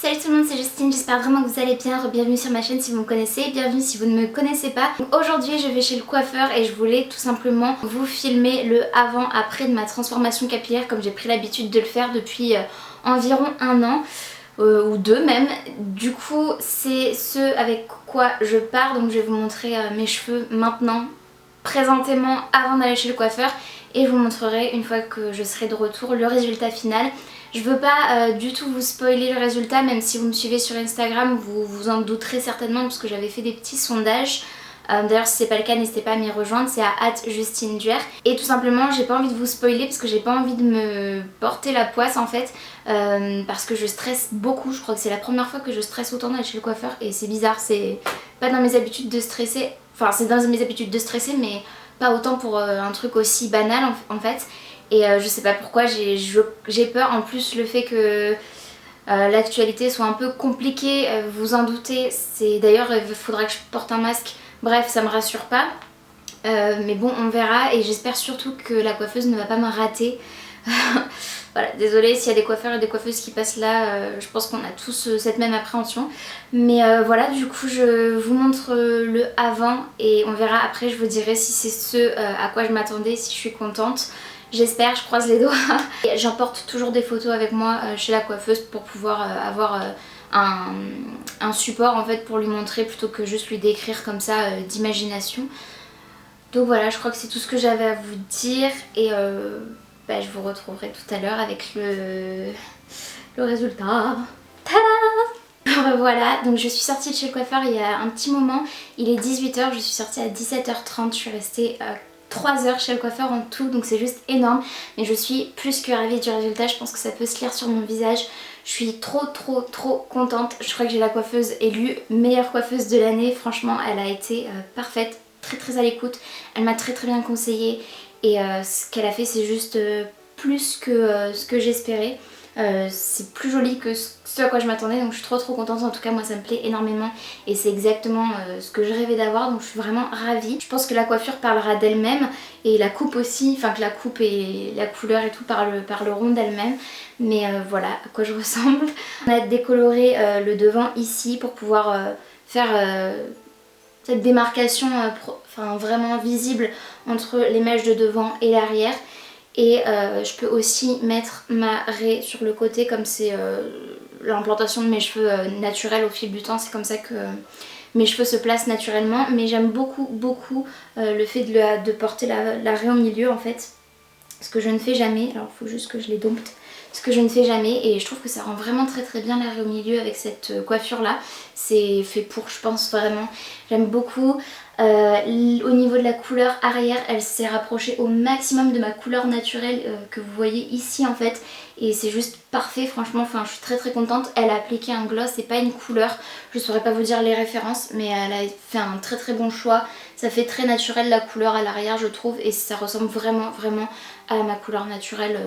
Salut tout le monde, c'est Justine, j'espère vraiment que vous allez bien. Bienvenue sur ma chaîne si vous me connaissez, bienvenue si vous ne me connaissez pas. Aujourd'hui je vais chez le coiffeur et je voulais tout simplement vous filmer le avant-après de ma transformation capillaire comme j'ai pris l'habitude de le faire depuis environ un an. Ou deux même. Du coup c'est ce avec quoi je pars, donc je vais vous montrer mes cheveux maintenant, présentément, avant d'aller chez le coiffeur, et je vous montrerai une fois que je serai de retour le résultat final. Je veux pas du tout vous spoiler le résultat, même si vous me suivez sur Instagram vous vous en douterez certainement parce que j'avais fait des petits sondages. D'ailleurs si c'est pas le cas n'hésitez pas à m'y rejoindre, c'est à @JustineDuer. Et tout simplement j'ai pas envie de vous spoiler parce que j'ai pas envie de me porter la poisse en fait, parce que je stresse beaucoup. Je crois que c'est la première fois que je stresse autant d'aller chez le coiffeur et c'est bizarre, c'est pas dans mes habitudes de stresser. Enfin c'est dans mes habitudes de stresser mais pas autant pour un truc aussi banal en fait. Et je sais pas pourquoi j'ai peur. En plus le fait que l'actualité soit un peu compliquée, vous en doutez. D'ailleurs il faudra que je porte un masque. Bref, ça me rassure pas. Mais bon, on verra. Et j'espère surtout que la coiffeuse ne va pas me rater. Voilà, désolée s'il y a des coiffeurs et des coiffeuses qui passent là, je pense qu'on a tous cette même appréhension. Mais voilà, du coup je vous montre le avant et on verra après, je vous dirai si c'est ce à quoi je m'attendais, si je suis contente. J'espère, je croise les doigts. J'emporte toujours des photos avec moi chez la coiffeuse pour pouvoir avoir un support en fait pour lui montrer plutôt que juste lui décrire comme ça d'imagination. Donc voilà, je crois que c'est tout ce que j'avais à vous dire et je vous retrouverai tout à l'heure avec le résultat. Tada! Voilà, donc je suis sortie de chez le coiffeur il y a un petit moment, il est 18 h, je suis sortie à 17 h 30, je suis restée 3 heures chez le coiffeur en tout, donc c'est juste énorme. Mais je suis plus que ravie du résultat, je pense que ça peut se lire sur mon visage. Je suis trop contente, je crois que j'ai la coiffeuse élue meilleure coiffeuse de l'année. Franchement elle a été parfaite, très à l'écoute, elle m'a très bien conseillé. Et ce qu'elle a fait c'est juste plus que ce que j'espérais. C'est plus joli que ce à quoi je m'attendais, donc je suis trop contente. En tout cas moi ça me plaît énormément et c'est exactement ce que je rêvais d'avoir, donc je suis vraiment ravie. Je pense que la coiffure parlera d'elle-même et la coupe aussi, enfin que la coupe et la couleur et tout parleront d'elle-même. Mais voilà à quoi je ressemble. On a décoloré le devant ici pour pouvoir faire cette démarcation vraiment visible entre les mèches de devant et l'arrière. Et je peux aussi mettre ma raie sur le côté comme c'est l'implantation de mes cheveux naturels au fil du temps. C'est comme ça que mes cheveux se placent naturellement. Mais j'aime beaucoup le fait de porter la raie au milieu en fait. Ce que je ne fais jamais. Alors il faut juste que je les dompte. Ce que je ne fais jamais et je trouve que ça rend vraiment très bien la raie au milieu avec cette coiffure là. C'est fait pour, je pense vraiment. J'aime beaucoup. Au niveau de la couleur arrière, elle s'est rapprochée au maximum de ma couleur naturelle que vous voyez ici en fait. Et c'est juste parfait franchement, enfin je suis très contente. Elle a appliqué un gloss et pas une couleur. Je saurais pas vous dire les références mais elle a fait un très bon choix. Ça fait très naturel la couleur à l'arrière je trouve et ça ressemble vraiment à ma couleur naturelle.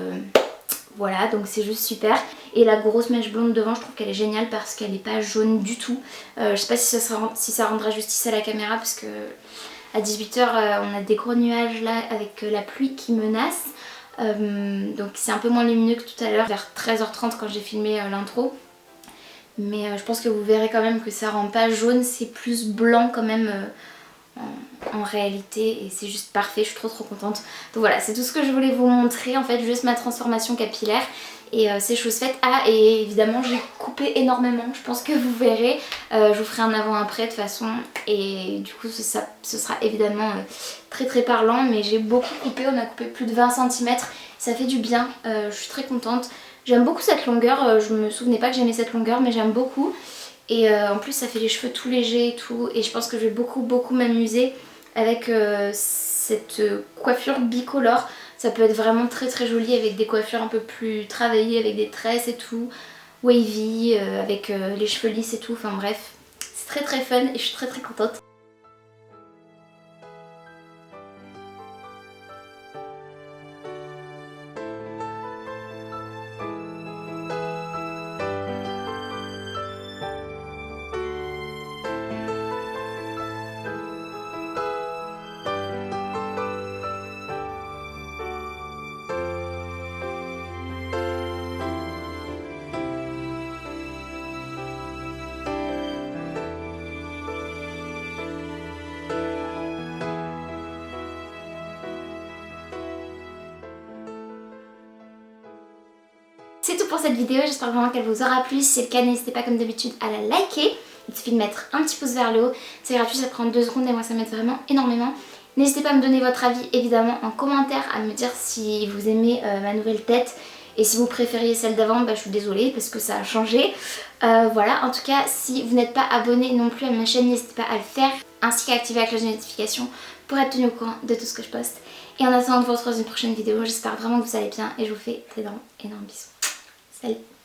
Voilà, donc c'est juste super. Et la grosse mèche blonde devant, je trouve qu'elle est géniale parce qu'elle n'est pas jaune du tout. Je sais pas si ça rendra justice à la caméra parce que à 18 h on a des gros nuages là avec la pluie qui menace. Donc c'est un peu moins lumineux que tout à l'heure, vers 13 h 30 quand j'ai filmé l'intro. Mais je pense que vous verrez quand même que ça rend pas jaune, c'est plus blanc quand même en réalité et c'est juste parfait, je suis trop contente. Donc voilà, c'est tout ce que je voulais vous montrer en fait, juste ma transformation capillaire et c'est chose faite. Ah et évidemment j'ai coupé énormément, je pense que vous verrez, je vous ferai un avant-après de toute façon et du coup ce sera évidemment très parlant, mais j'ai beaucoup coupé, on a coupé plus de 20 cm, ça fait du bien, je suis très contente. J'aime beaucoup cette longueur, je me souvenais pas que j'aimais cette longueur mais j'aime beaucoup. Et en plus ça fait les cheveux tout légers et tout et je pense que je vais beaucoup m'amuser avec cette coiffure bicolore. Ça peut être vraiment très joli avec des coiffures un peu plus travaillées, avec des tresses et tout, wavy, avec les cheveux lisses et tout, enfin bref. C'est très fun et je suis très contente. C'est tout pour cette vidéo, j'espère vraiment qu'elle vous aura plu. Si c'est le cas, n'hésitez pas comme d'habitude à la liker. Il suffit de mettre un petit pouce vers le haut, c'est gratuit, ça prend 2 secondes et moi ça m'aide vraiment énormément. N'hésitez pas à me donner votre avis évidemment en commentaire, à me dire si vous aimez ma nouvelle tête. Et si vous préfériez celle d'avant, bah, je suis désolée parce que ça a changé. Voilà, en tout cas, si vous n'êtes pas abonné non plus à ma chaîne, n'hésitez pas à le faire. Ainsi qu'à activer la cloche de notification pour être tenu au courant de tout ce que je poste. Et en attendant de vous retrouver dans une prochaine vidéo, j'espère vraiment que vous allez bien et je vous fais d'énormes bisous. Salut!